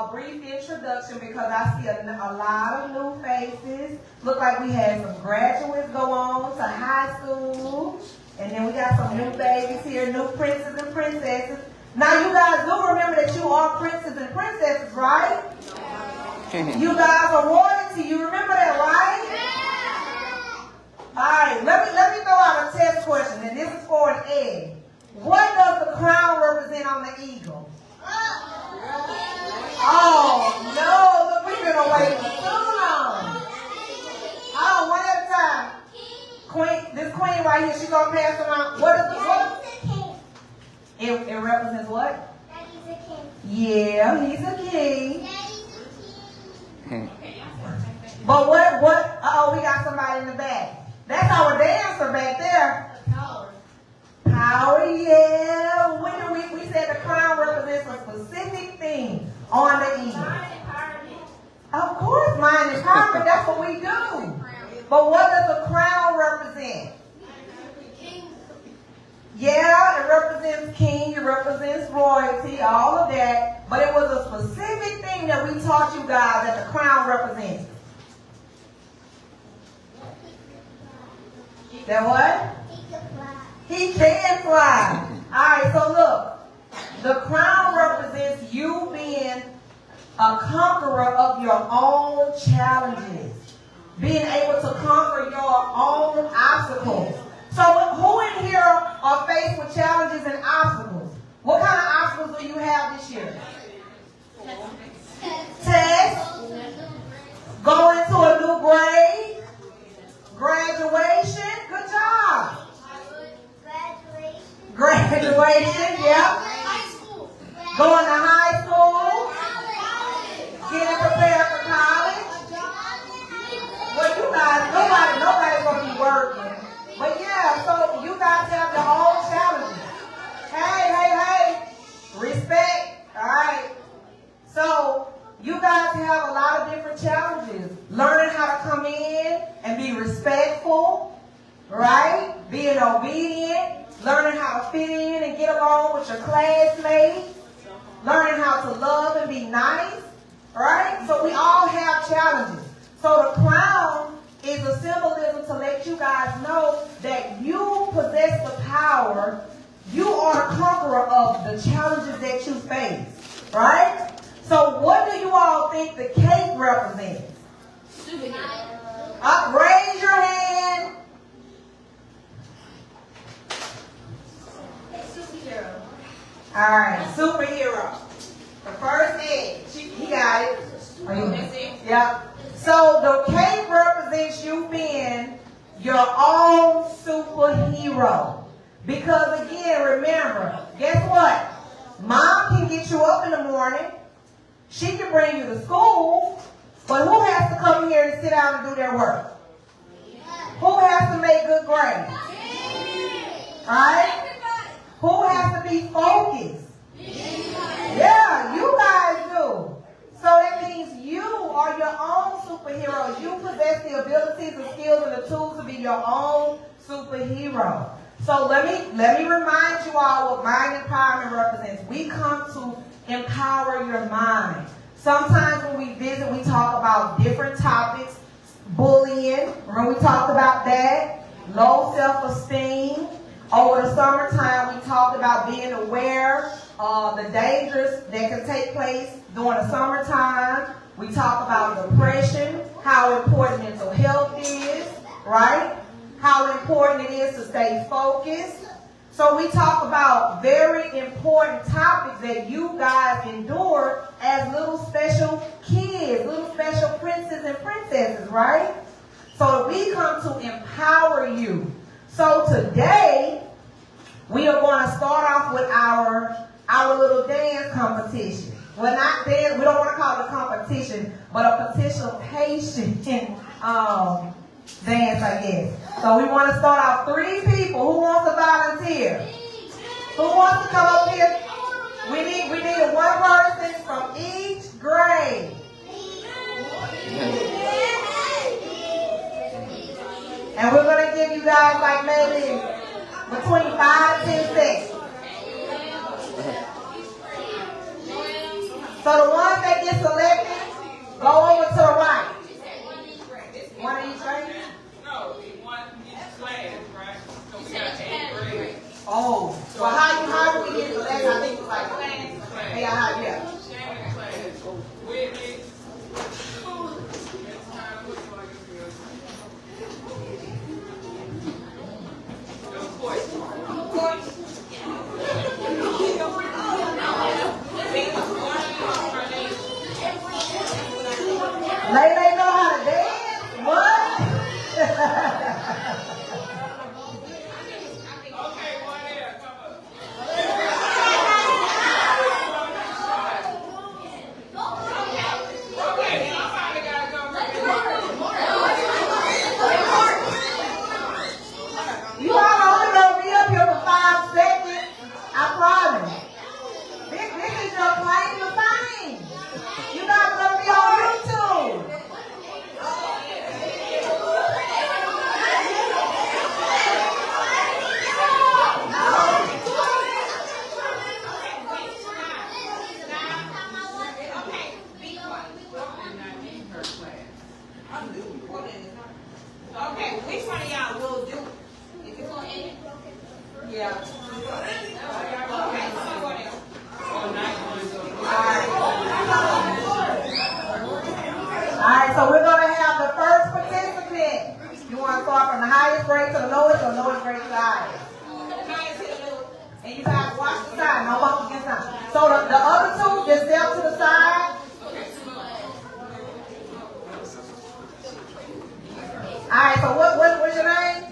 a brief introduction because I see a lot of new faces. Look like we had some graduates go on to high school. And then we got some new babies here, new princes and princesses. Now you guys do remember that you are princes and princesses, right? You guys are royalty. You remember that, right? All right, let me throw out a test question, and this is for an egg. What does the crown represent on the eagle? Oh, no, look, we've been away for too long. Oh, one at a time. Queen, this queen right here, she's going to pass around. What is the what? It represents what? That he's a king. Yeah, he's a king. Daddy's a king. But what, uh-oh, we got somebody in the back. That's our dancer back there. Power, yeah. When we said the crown represents a specific thing on the eagle. Of course, mind empowerment, that's what we do. But what does the crown represent? Yeah, it represents king, it represents royalty, all of that. But it was a specific thing that we taught you guys that the crown represents. That what? He can fly. All right, so look. The crown represents you being a conqueror of your own challenges. Being able to conquer your own obstacles. So who in here are faced with challenges and obstacles? What kind of obstacles do you have this year? Tests. Going to a new grade. Graduation. Good job. Graduation, yeah. Going to high school. Getting prepared for college. Well, you guys, nobody's going to be working. But yeah, so you guys have your own challenges. Hey. Respect. All right. So you guys have a lot of different challenges. Learning how to come in and be respectful. Right? Being obedient. Learning how to fit in and get along with your classmates. Learning how to love and be nice. Right? So we all have challenges. So the crown is a symbolism to let you guys know that you possess the power. You are the conqueror of the challenges that you face. Right? So what do you all think the cake represents? Raise your hand. Superhero. All right, superhero. The first egg. He got it. Yeah. So the cake represents you being your own superhero. Because again, remember, guess what? Mom can get you up in the morning. She can bring you to school. But who has to come here and sit down and do their work? Who has to make good grades? Right? Who has to be focused? Yeah, you guys do. So that means you are your own superhero. You possess the abilities, the skills, and the tools to be your own superhero. So let me remind you all what mind empowerment represents. We come to empower your mind. Sometimes when we visit, we talk about different topics. Bullying, remember we talked about that. Low self-esteem. Over the summertime, we talked about being aware of the dangers that can take place during the summertime. We talked about depression, how important mental health is, right? How important it is to stay focused. So we talk about very important topics that you guys endure as little special kids, little special princes and princesses, right? So we come to empower you. So today, we are going to start off with our little dance competition. Well, not dance, we don't want to call it a competition, but a participation dance, I guess. So we want to start off 3 people. Who wants to volunteer? Who wants to come up here? We need 1 person from each grade. And we're going to give you guys like maybe between 5 and 10 seconds. So the ones that get selected, go over to the right. One of each grade? No, one each class, right? So we got 8 grades. Oh, well, how do we get selected? I think it's like yeah. Shannon class. Whitney. Lay know how to dance? What? Okay, one there, come up. Okay, somebody gotta go right You all only gonna be up here for 5 seconds. I promise. This is your claim to fame. You guys gonna be on YouTube. Okay, which one of y'all will do? Yeah. Okay, come on, go there. Alright, so we're gonna have the first participant. You wanna start from the highest grade to the lowest or lowest grade to the highest? And you guys watch the side, no bump against time. So the other two, just step to the side. Alright, so what's your name?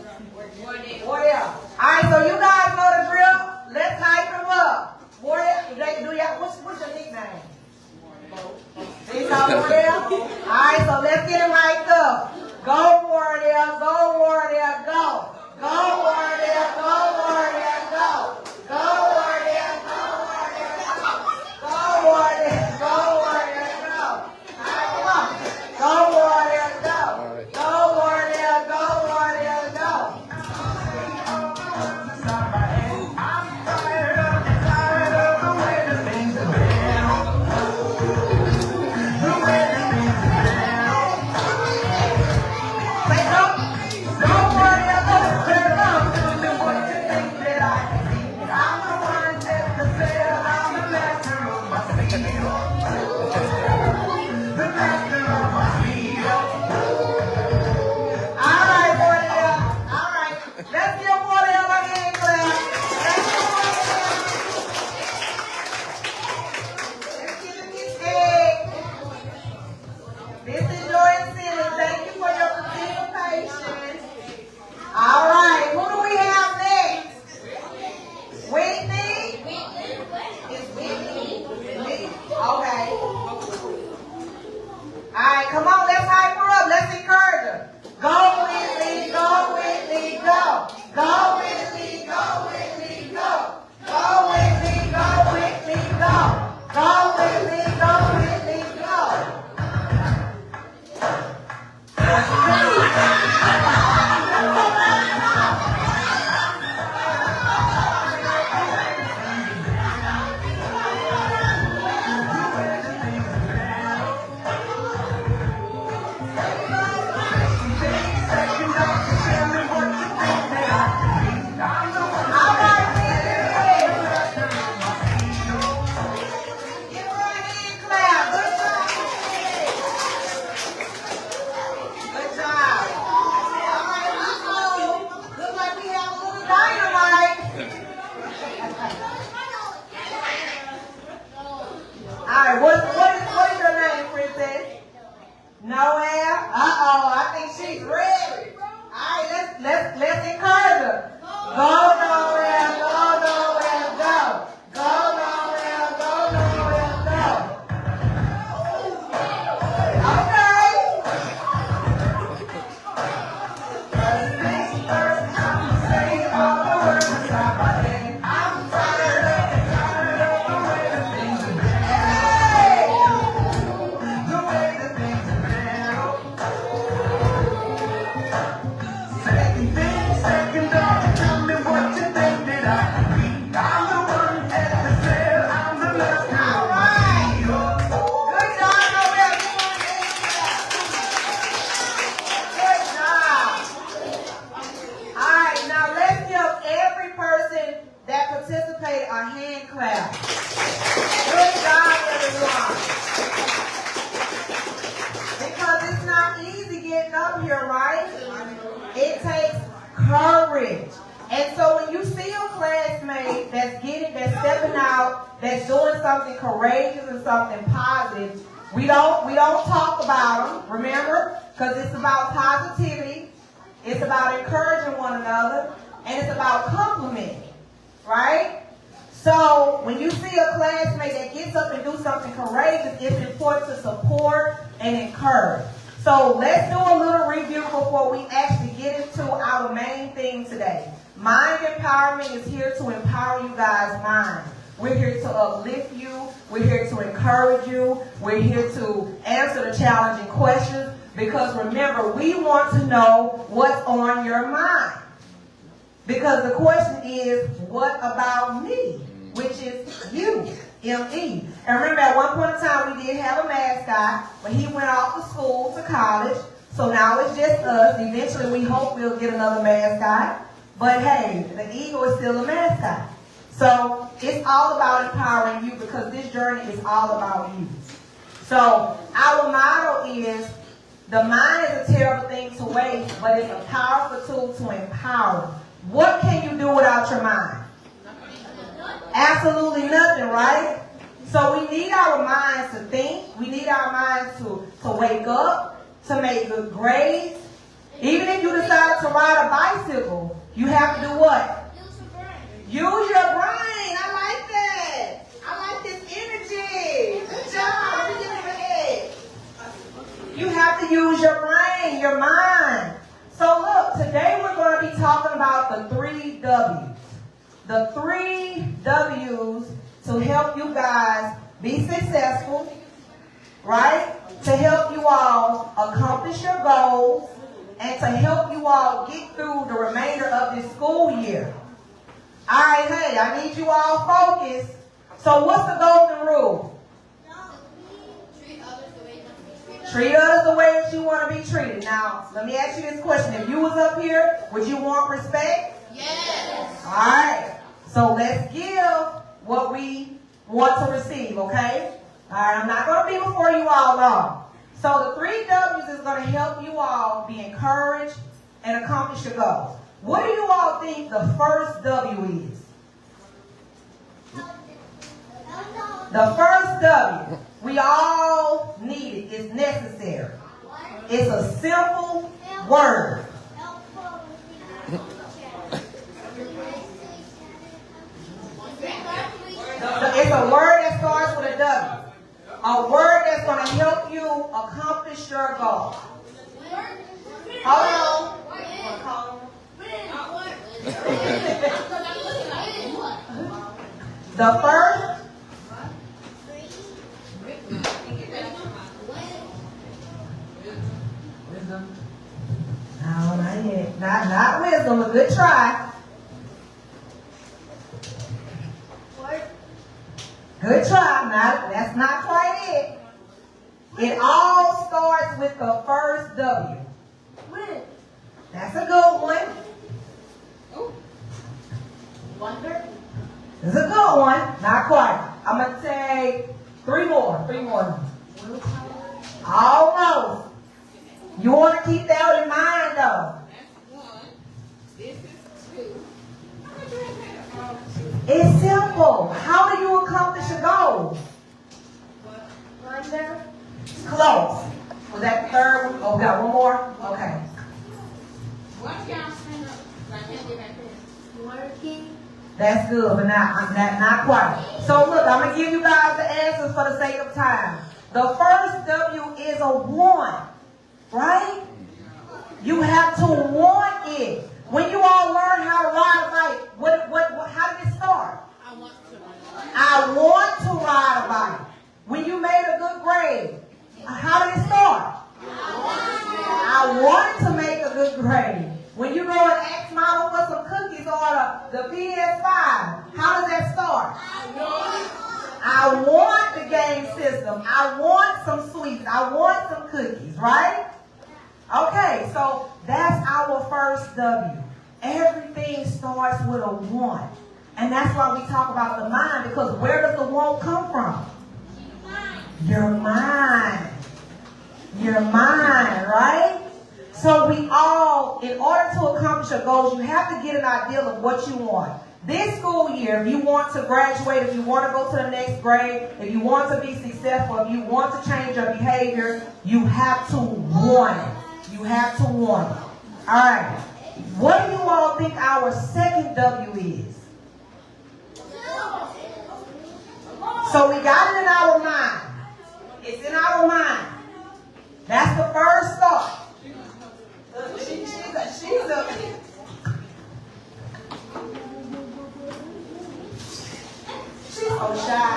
Wardell. Alright, so you guys know the drill. Let's hype them up. Wardell, what's your nickname? They call Wardell? Alright, so let's get him hyped up. Go Wardell, go Wardell, go. Go Wardell, go Wardell, go. Go Wardell, go Wardell, go. Go Wardell, go Wardell, go. Alright, come on. Go Wardell, go. Go Wardell, go Wardell, go. All right, who do we have next? Whitney? It's Whitney. Okay. All right, come on, let's hype her up. Let's encourage her. Go Whitney, go Whitney, go. Go Whitney, go Whitney, go. Go Whitney, go Whitney, go. Go Whitney, go Whitney, go. Alright, what is your name, princess? Noelle? Uh-oh, I think she's ready. Alright, let's encourage her. Go Noelle, go Noelle, go. Go Noelle, go Noelle, go. Okay. I'm saying all the words inside my head. I'm tired of the way the things are. Hey! stepping out, that's doing something courageous and something positive, we don't talk about them, remember? Because it's about positivity, it's about encouraging one another, and it's about complimenting, right? So when you see a classmate that gets up and do something courageous, it's important to support and encourage. So let's do a little review before we actually get into our main theme today. Mind Empowerment is here to empower you guys' mind. We're here to uplift you. We're here to encourage you. We're here to answer the challenging questions because remember, we want to know what's on your mind. Because the question is, what about me? Which is you, M-E. And remember, at one point in time, we did have a mascot, but he went off to school, to college. So now it's just us. Eventually, we hope we'll get another mascot. But hey, the eagle is still a mascot. So it's all about empowering you because this journey is all about you. So our motto is, the mind is a terrible thing to waste, but it's a powerful tool to empower. What can you do without your mind? Absolutely nothing, right? So we need our minds to think. We need our minds to wake up, to make good grades. Even if you decide to ride a bicycle, you have to do what? Use your brain. I like that. I like this energy. Good job. Let me give him a head. You have to use your brain, your mind. So look, today we're going to be talking about the 3 W's. The 3 W's to help you guys be successful, right? To help you all accomplish your goals and to help you all get through the remainder of this school year. All right, hey, I need you all focused. So what's the golden rule? Treat others the way that you want to be treated. Now, let me ask you this question. If you was up here, would you want respect? Yes. All right. So let's give what we want to receive, okay? All right, I'm not going to be before you all long. So the 3 W's is going to help you all be encouraged and accomplish your goals. What do you all think the first W is? The first W, we all need it. It's necessary. It's a simple word. It's a word that starts with a W. A word that's going to help you accomplish your goal. Hold on. The first. Wisdom. No, not yet. Not wisdom. A good try. Good try. That's not quite it. It all starts with the first W. That's a good one. Wonder. It's a good one. Not quite. I'm going to say 3 more. 3 more. Almost. You want to keep that in mind, though. That's 1. This is 2. It's simple. How do you accomplish a goal? Wonder. Close. Was that the 3rd one? Oh, we got 1 more? Okay. What y'all stand up? I can't get back there. Working. That's good, but not quite. So look, I'm going to give you guys the answers for the sake of time. The first W is a want, right? You have to want it. When you all learn how to ride a bike, how did it start? I want to ride a bike. When you made a good grade, how did it start? I want to make a good grade. When you go and ask Mama for some cookies or the PS5, how does that start? I want the game system. I want some sweets. I want some cookies, right? Okay, so that's our first W. Everything starts with a want. And that's why we talk about the mind, because where does the want come from? Your mind. Your mind, right? So we all, in order to accomplish your goals, you have to get an idea of what you want. this school year, if you want to graduate, if you want to go to the next grade, if you want to be successful, if you want to change your behavior, you have to want it. You have to want it. All right. What do you all think our second W is? So we got it in our mind. It's in our mind. That's the first thought. She's up here. She's so shy.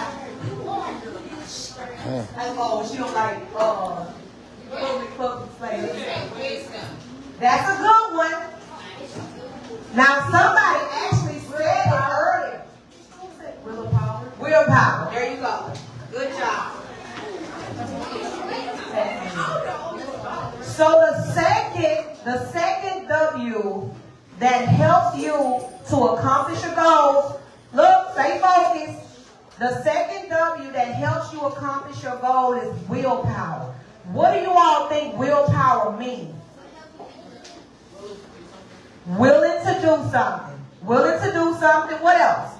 Oh, she don't like public space. That's a good one. Now somebody actually said it earlier. Willpower. Willpower. There you go. Good job. So the second W that helps you to accomplish your goals. Look, stay focused. The second W that helps you accomplish your goal is willpower. What do you all think willpower means? Willing to do something. Willing to do something. What else?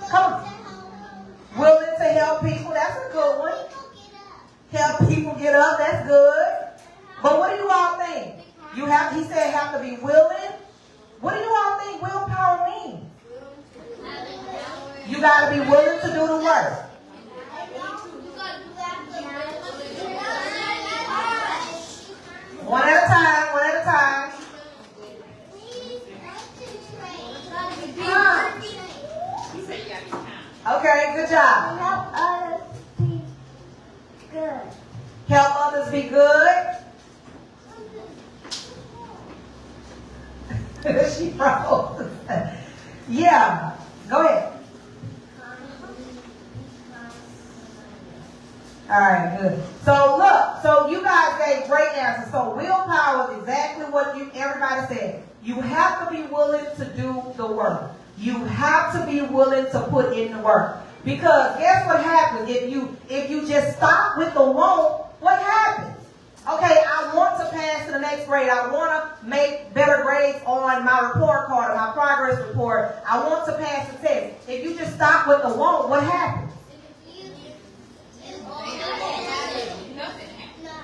Come on. Willing to help people. That's a good one. Help people get up. That's good. But what do you all think? He said have to be willing. What do you all think willpower means? You got to be willing to do the work. One at a time. One at a time. Okay, good job. Help others be good. Help others be good. She froze. Yeah, go ahead. All right, good. So look, so you guys gave great answers. So willpower is exactly what everybody said. You have to be willing to do the work. You have to be willing to put in the work. Because guess what happens if you just stop with the want, what happens? Okay, I want to pass to the next grade. I want to make better grades on my report card or my progress report. I want to pass the test. If you just stop with the want, what happens?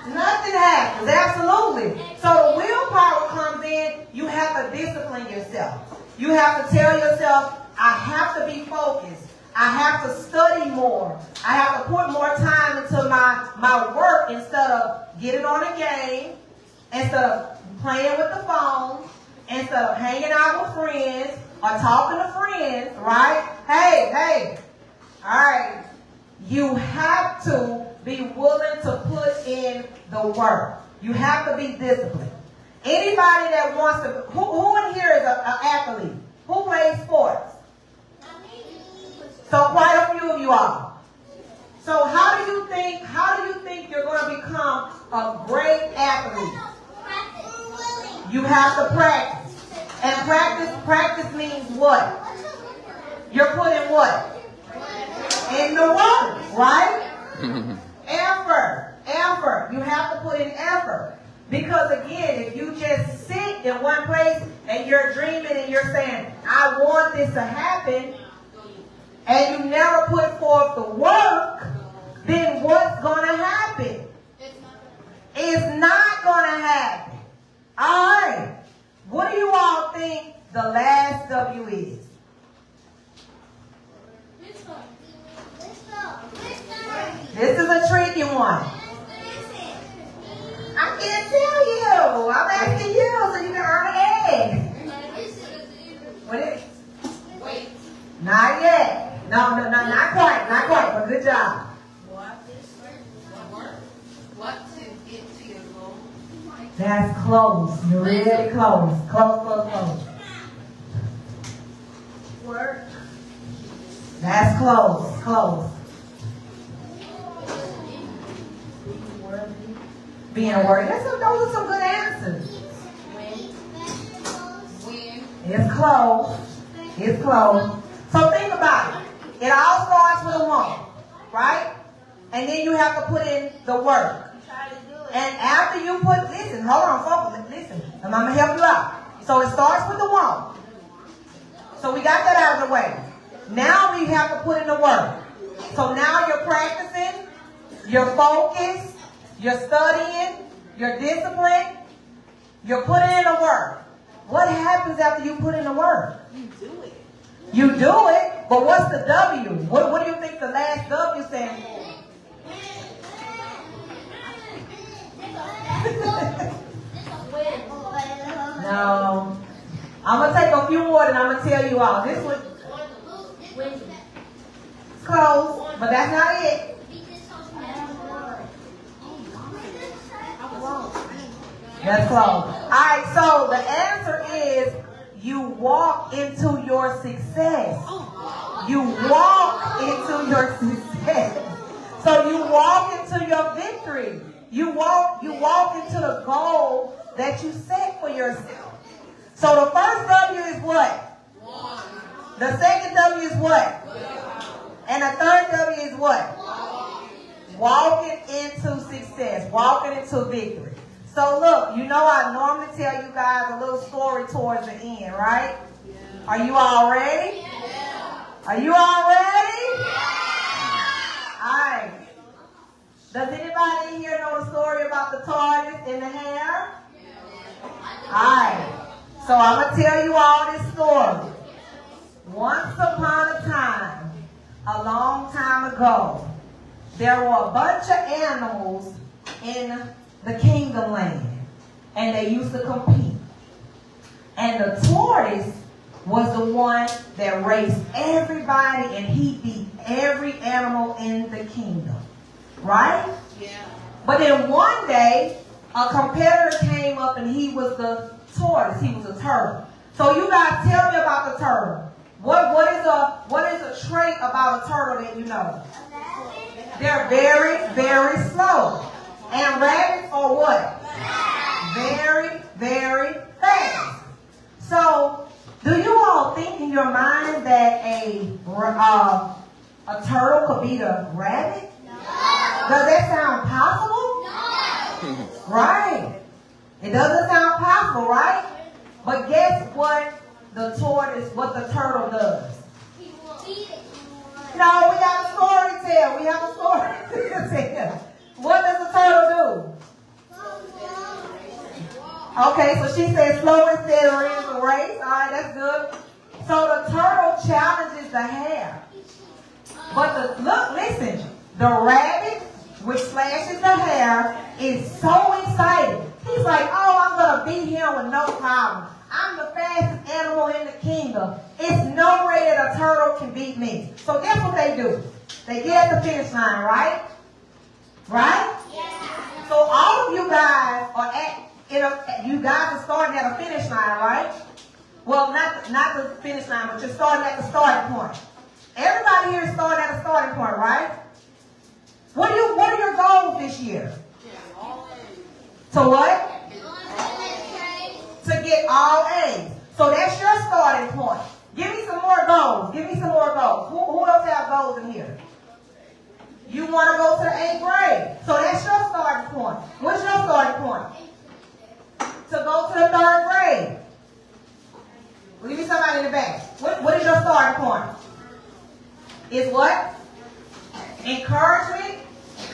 Nothing happens, absolutely. So the willpower comes in, you have to discipline yourself. You have to tell yourself, I have to be focused. I have to study more. I have to put more time into my work instead of getting on a game, instead of playing with the phone, instead of hanging out with friends or talking to friends, right? Hey, all right. You have to be willing to put in the work. You have to be disciplined. Anybody that wants to, who in here is an athlete? Who plays sports? So quite a few of you are. So how do you think you're going to become a great athlete? You have to practice. And practice means what? You're putting what? In the work, right? Effort. You have to put in effort. Because again, if you just sit in one place and you're dreaming and you're saying, I want this to happen, and you never put forth the work, then what's going to happen? It's not going to happen. All right. What do you all think the last W is? This is a tricky one. I can't tell you. I'm asking you so you can earn an egg. What is it? Wait. Not yet. No, not quite, but good job. What to get to your goal? That's close. You're really close. Close. Work. That's close. Being worthy. Those are some good answers. When? It's close. So think about it. It all starts with a want, right? And then you have to put in the work. And after you listen, hold on, folks, listen. I'm going to help you out. So it starts with the want. So we got that out of the way. Now we have to put in the work. So now you're practicing, you're focused, you're studying, you're disciplined, you're putting in the work. What happens after you put in the work? You do it. You do it, but what's the W? What do you think the last W stands for? No. I'm going to take a few more and I'm going to tell you all. This one, it's close, but that's not it. That's close. All right, so the answer is you walk into your success. You walk into your success. So you walk into your victory. You walk into the goal that you set for yourself. So the first W is what? The second W is what? And the third W is what? Walking into success. Walking into victory. So look, you know I normally tell you guys a little story towards the end, right? Yeah. Are you all ready? Yeah. Are you all ready? Yeah. All right. Does anybody in here know the story about the tortoise and the hare? Yeah. All right. So I'm going to tell you all this story. Once upon a time, a long time ago, there were a bunch of animals in the kingdom land, and they used to compete. And the tortoise was the one that raced everybody, and he beat every animal in the kingdom. Right? Yeah. But then one day, a competitor came up, and he was the tortoise. He was a turtle. So you guys tell me about the turtle. What is a trait about a turtle that you know? They're very, very slow. And rabbits are what? Very, very fast. So, do you all think in your mind that a turtle could beat a rabbit? No. Does that sound possible? No. Right. It doesn't sound possible, right? But guess what the turtle does? No, we got a story to tell. We have a story to tell. What does the turtle do? Okay, so she said slow and steady wins the race. All right, that's good. So the turtle challenges the hare. But listen, the rabbit, which slashes the hare, is so excited. He's like, oh, I'm going to beat him with no problem. I'm the fastest animal in the kingdom. It's no way that a turtle can beat me. So guess what they do? They get at the finish line, right? Right? Yeah. So all of you guys you guys are starting at a finish line, right? Well, not the finish line, but you're starting at the starting point. Everybody here is starting at a starting point, right? What are your goals this year? To what? To get all A's. So that's your starting point. Give me some more goals. Give me some more goals. Who else have goals in here? You want to go to the 8th grade. So that's your starting point. What's your starting point? To go to the 3rd grade. Well, give me somebody in the back. What is your starting point? Is what? Encouragement.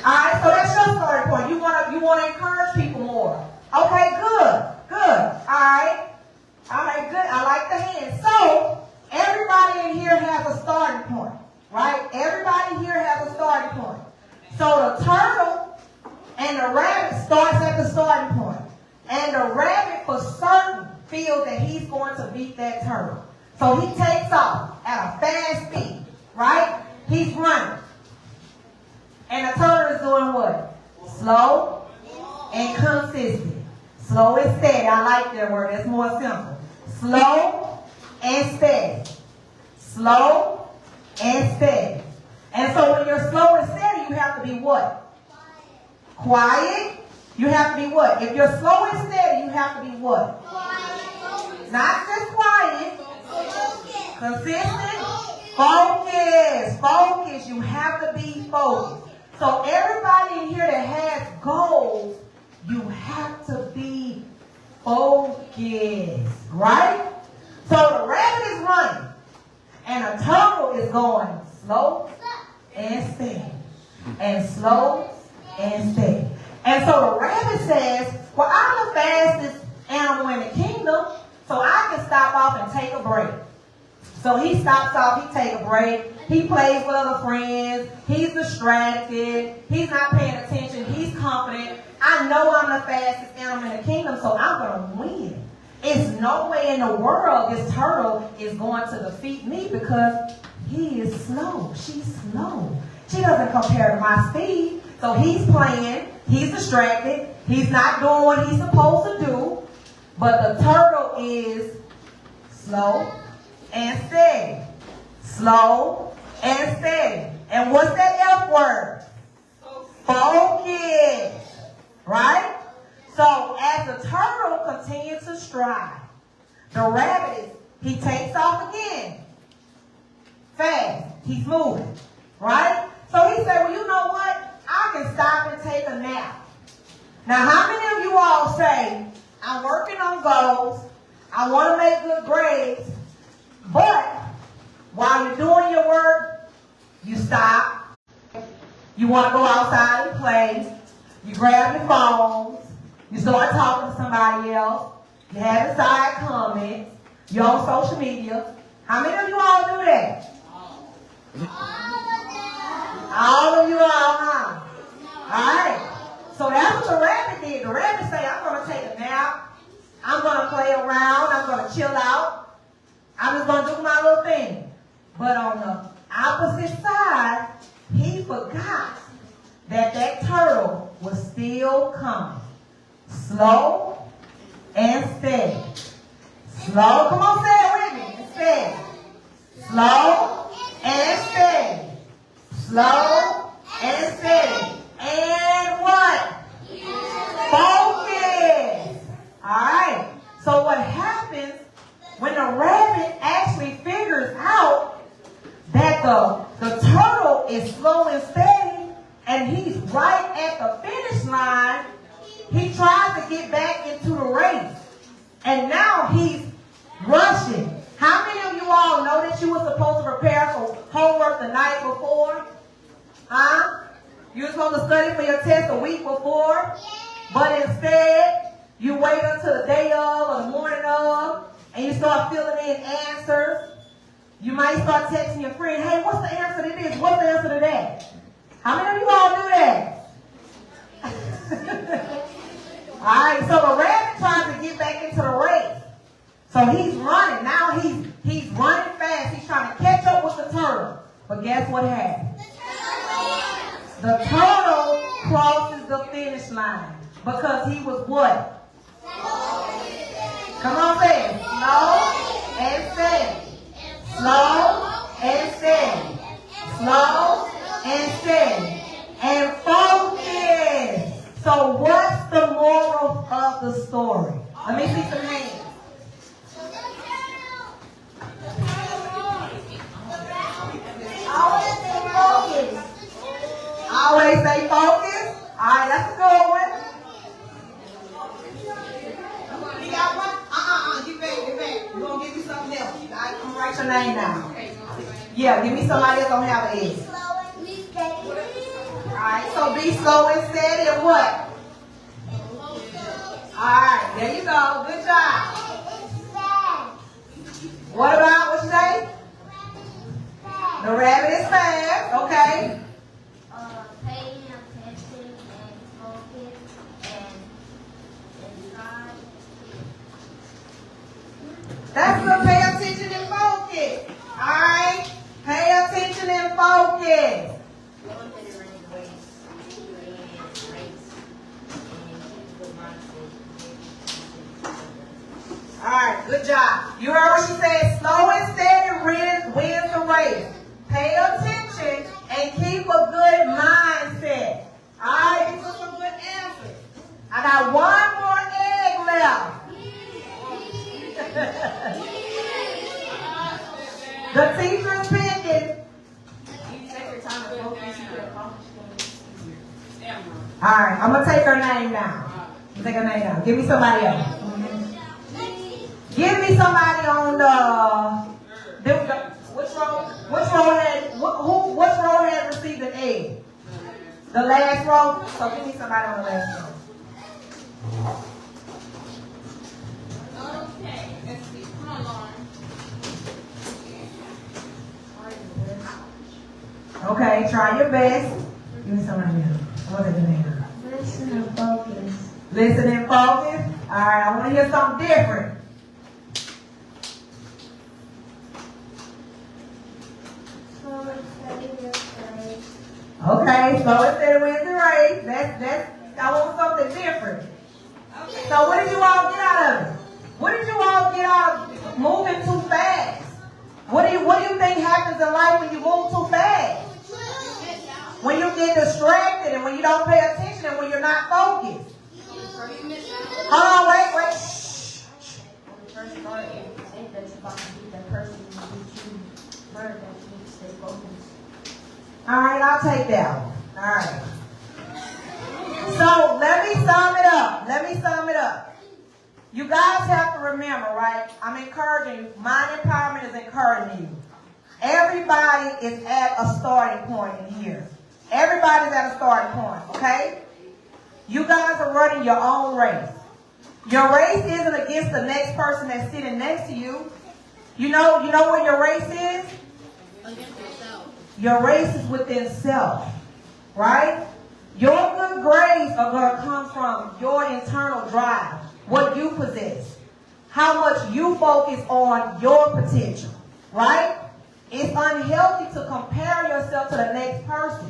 All right, so that's your starting point. You want to encourage people more. Okay, good. All right, good. I like the hand. So everybody in here has a starting point, right? Everybody here has a starting point. So the turtle and the rabbit starts at the starting point. And the rabbit for certain feels that he's going to beat that turtle. So he takes off at a fast speed, right? He's running. And the turtle is doing what? Slow and consistent. Slow and steady. I like that word. That's more simple. Slow and steady. Slow and steady. And so when you're slow and steady, you have to be what? Quiet. You have to be what? If you're slow and steady, you have to be what? Quiet. Not just quiet. Consistent. Focus. You have to be focused. So everybody in here that has goals, you have to be focused. Right? So the rabbit is running. is going slow and steady. And slow and steady. And so the rabbit says, well, I'm the fastest animal in the kingdom, so I can stop off and take a break. So he stops off, he takes a break, he plays with other friends, he's distracted, he's not paying attention, he's confident. I know I'm the fastest animal in the kingdom, so I'm going to win. It's no way in the world this turtle is going to defeat me because he is slow. She's slow. She doesn't compare to my speed. So he's playing, he's distracted, he's not doing what he's supposed to do, but the turtle is slow and steady. Slow and steady. And what's that F word? Focus. Right? So as the turtle continues to stride, the rabbit, he takes off again. Fast. He's moving. Right? So he said, well, you know what? I can stop and take a nap. Now, how many of you all say, I'm working on goals, I want to make good grades, but while you're doing your work, you stop. You want to go outside and play. You grab your phones. You start talking to somebody else. You have side comments. You're on social media. How many of you all do that? All of you all, huh? All right. So that's what the rabbit did. The rabbit said, I'm going to take a nap. I'm going to play around. I'm going to chill out. I'm just going to do my little thing. But on the opposite side, he forgot that that turtle was still coming. Slow and steady. Slow. Come on, say it with me. Steady. Slow and steady. Slow and steady. And what? Focus. Alright. So what happens when the rabbit actually figures out that the turtle is slow and steady and he's right at the finish line, he tries to get back into the race. And now he's rushing. How many of you all know that you were supposed to prepare for homework the night before? Huh? You were supposed to study for your test a week before, but instead you wait until the day of or the morning of, and you start filling in answers. You might start texting your friend, hey, what's the answer to this? What's the answer to that? How many of you all do that? All right, so the rabbit tries to get back into the race. So he's running. Now he's running fast. He's trying to catch up with the turtle. But guess what happened? The turtle crosses the finish line because he was what? Come on, say it. Slow and steady. Slow and steady. Slow and steady. And focus. So what's the moral of the story? Let me see some hands. Always stay focused. Always stay focused. All right, that's a good one. You got one? Get back. We're going to give you something else. I'm going to write your name down. Yeah, give me somebody that's going to have an S. All right, so be slow and steady and what? All right, there you go. Good job. What about, what you say? The rabbit is fast, okay. Paying attention and focus and try. That's good. Pay attention and focus. All right. Pay attention and focus. All right. Good job. You heard what she said. Slow and steady wins the race. Pay attention and keep a good mindset. All right. These are some good answers. I got one more egg left. The teacher is picking. All right, I'm going to take her name now. Take her name down. Give me somebody else. Give me somebody on the which Which row had received an egg? The last row? So give me somebody on the last row. Okay, let's see. Come on, Lauren. Okay, try your best. Give me somebody else. What is the name? Listen and focus. Listen and focus. All right, I want to hear something different. Okay, so instead of wins the race, I want something different. Okay. So what did you all get out of it? What did you all get out of moving too fast? What do you think happens in life when you move too fast? When you get distracted and when you don't pay attention and when you're not focused. Hold on, wait. Shh. When you first start, you think that you're about to be the person who you learn that you need to stay focused. All right, I'll take that one. All right. So let me sum it up. You guys have to remember, right? I'm encouraging you. Mind Empowerment is encouraging you. Everybody is at a starting point in here. Everybody's at a starting point, okay? You guys are running your own race. Your race isn't against the next person that's sitting next to you. You know what your race is? Against yourself. Your race is within self, right? Your good grades are going to come from your internal drive, what you possess, how much you focus on your potential, right? It's unhealthy to compare yourself to the next person,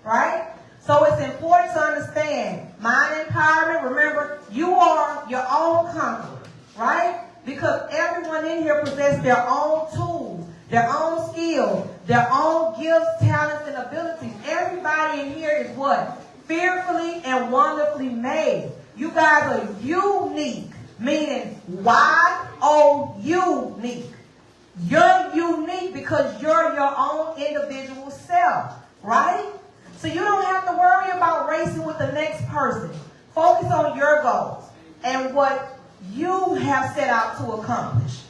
right? So it's important to understand mind empowerment. Remember, you are your own conqueror, right? Because everyone in here possesses their own tools, their own skills, their own gifts, talents, and abilities. Everybody in here is what? Fearfully and wonderfully made. You guys are unique, meaning Y-O-unique. You're unique because you're your own individual self, right? So you don't have to worry about racing with the next person. Focus on your goals and what you have set out to accomplish.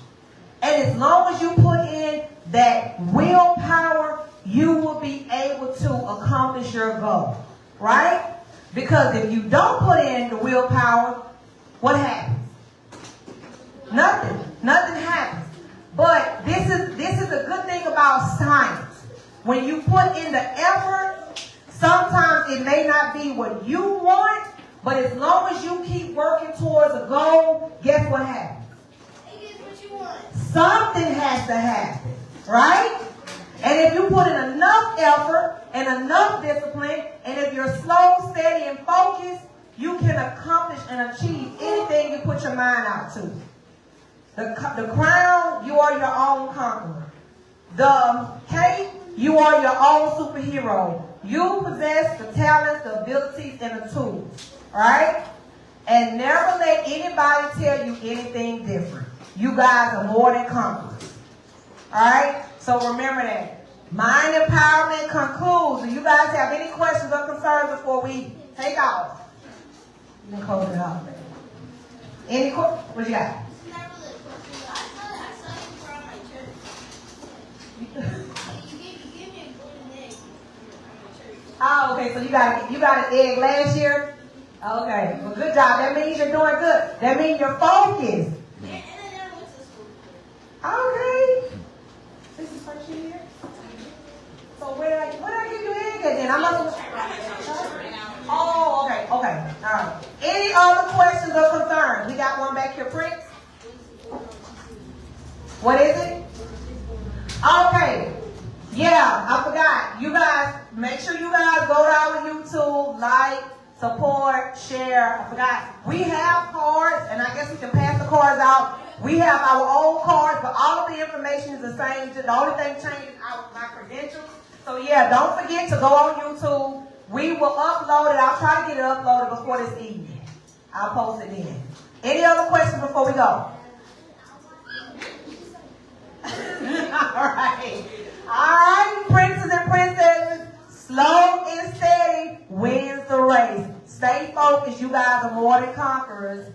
And as long as you put in that willpower, you will be able to accomplish your goal, right? Because if you don't put in the willpower, what happens? Nothing happens. But this is a good thing about science. When you put in the effort, sometimes it may not be what you want, but as long as you keep working towards a goal, guess what happens? It is what you want. Something has to happen, right? And if you put in enough effort and enough discipline, and if you're slow, steady, and focused, you can accomplish and achieve anything you put your mind out to. The crown, you are your own conqueror. The cape, you are your own superhero. You possess the talents, the abilities, and the tools. Right? And never let anybody tell you anything different. You guys are more than conquerors. Alright? So remember that. Mind empowerment concludes. Do you guys have any questions or concerns before we take off? You can close it off, man. Any questions? What you got? Oh, okay, so you got an egg last year? Okay, well, good job. That means you're doing good. That means you're focused. Okay. This is first year? So where did I give you egg at then? Oh, okay, all right. Any other questions or concerns? We got one back here, Prince. What is it? Okay. Yeah, I forgot. You guys, make sure you guys go to our YouTube, like, support, share. I forgot. We have cards, and I guess we can pass the cards out. We have our own cards, but all of the information is the same. The only thing changing out my credentials. So yeah, don't forget to go on YouTube. We will upload it. I'll try to get it uploaded before this evening. I'll post it in. Any other questions before we go? All right, princes and princesses, slow and steady wins the race. Stay focused. You guys are more than conquerors.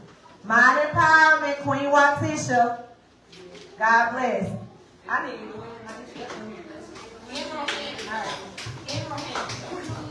Mind Empowerment, Queen Wytisha. God bless. I need you to win. I need you to win. Emerald hand. All right. Emerald hand.